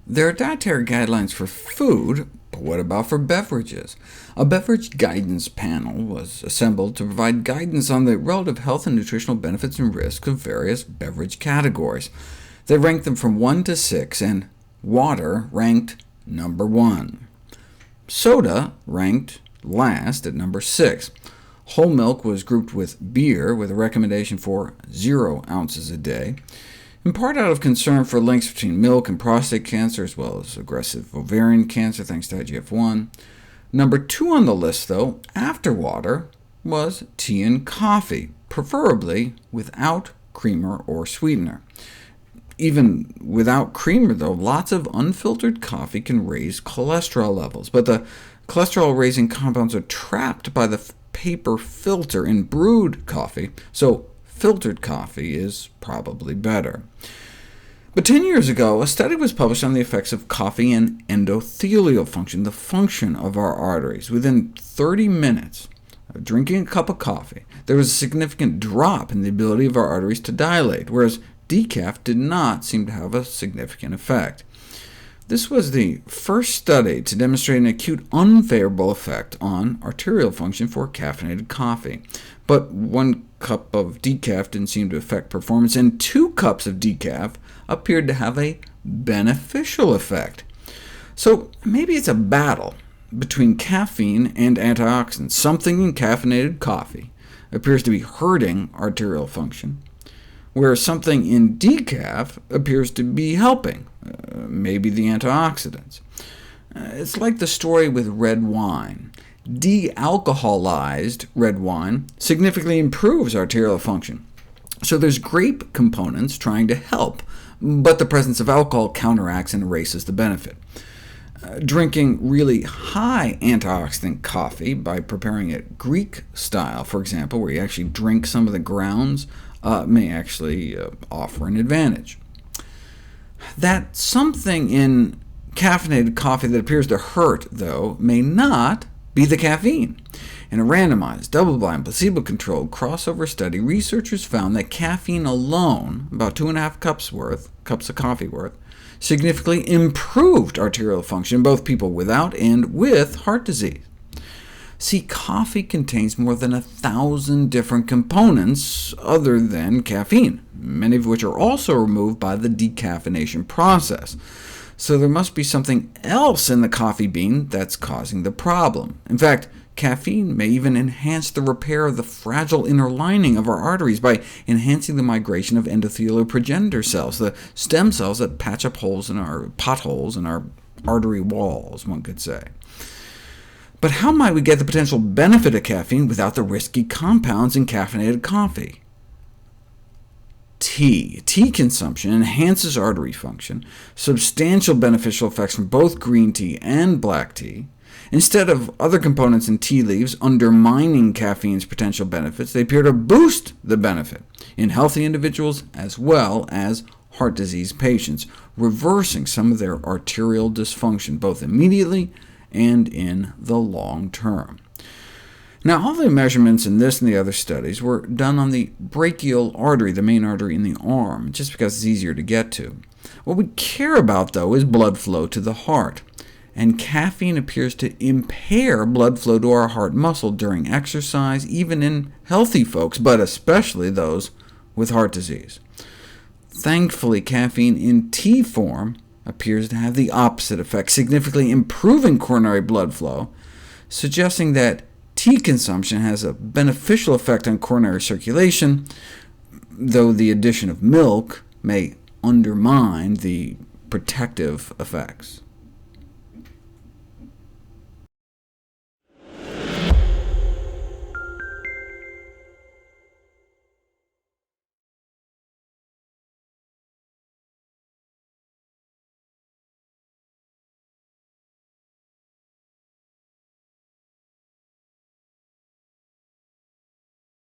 There are dietary guidelines for food, but what about for beverages? A beverage guidance panel was assembled to provide guidance on the relative health and nutritional benefits and risks of various beverage categories. They ranked them from 1 to 6, and water ranked number 1. Soda ranked last at number 6. Whole milk was grouped with beer, with a recommendation for 0 ounces a day, in part out of concern for links between milk and prostate cancer, as well as aggressive ovarian cancer, thanks to IGF-1. Number 2 on the list, though, after water, was tea and coffee, preferably without creamer or sweetener. Even without creamer, though, lots of unfiltered coffee can raise cholesterol levels, but the cholesterol-raising compounds are trapped by the paper filter in brewed coffee, so filtered coffee is probably better. But 10 years ago, a study was published on the effects of coffee and endothelial function, the function of our arteries. Within 30 minutes of drinking a cup of coffee, there was a significant drop in the ability of our arteries to dilate, whereas decaf did not seem to have a significant effect. This was the first study to demonstrate an acute unfavorable effect on arterial function for caffeinated coffee. But 1 cup of decaf didn't seem to affect performance, and 2 cups of decaf appeared to have a beneficial effect. So maybe it's a battle between caffeine and antioxidants. Something in caffeinated coffee appears to be hurting arterial function, whereas something in decaf appears to be helping, maybe the antioxidants. It's like the story with red wine. De-alcoholized red wine significantly improves arterial function. So there's grape components trying to help, but the presence of alcohol counteracts and erases the benefit. Drinking really high antioxidant coffee by preparing it Greek style, for example, where you actually drink some of the grounds, may actually offer an advantage. That something in caffeinated coffee that appears to hurt, though, may not be the caffeine. In a randomized, double-blind, placebo-controlled crossover study, researchers found that caffeine alone, about 2.5 cups of coffee worth, significantly improved arterial function in both people without and with heart disease. See, coffee contains more than 1,000 different components other than caffeine, many of which are also removed by the decaffeination process. So there must be something else in the coffee bean that's causing the problem. In fact, caffeine may even enhance the repair of the fragile inner lining of our arteries by enhancing the migration of endothelial progenitor cells, the stem cells that patch up potholes in our artery walls, one could say. But how might we get the potential benefit of caffeine without the risky compounds in caffeinated coffee? Tea. Tea consumption enhances artery function, substantial beneficial effects from both green tea and black tea. Instead of other components in tea leaves undermining caffeine's potential benefits, they appear to boost the benefit in healthy individuals as well as heart disease patients, reversing some of their arterial dysfunction, both immediately and in the long term. Now, all the measurements in this and the other studies were done on the brachial artery, the main artery in the arm, just because it's easier to get to. What we care about, though, is blood flow to the heart, and caffeine appears to impair blood flow to our heart muscle during exercise, even in healthy folks, but especially those with heart disease. Thankfully, caffeine in tea form appears to have the opposite effect, significantly improving coronary blood flow, suggesting that tea consumption has a beneficial effect on coronary circulation, though the addition of milk may undermine the protective effects.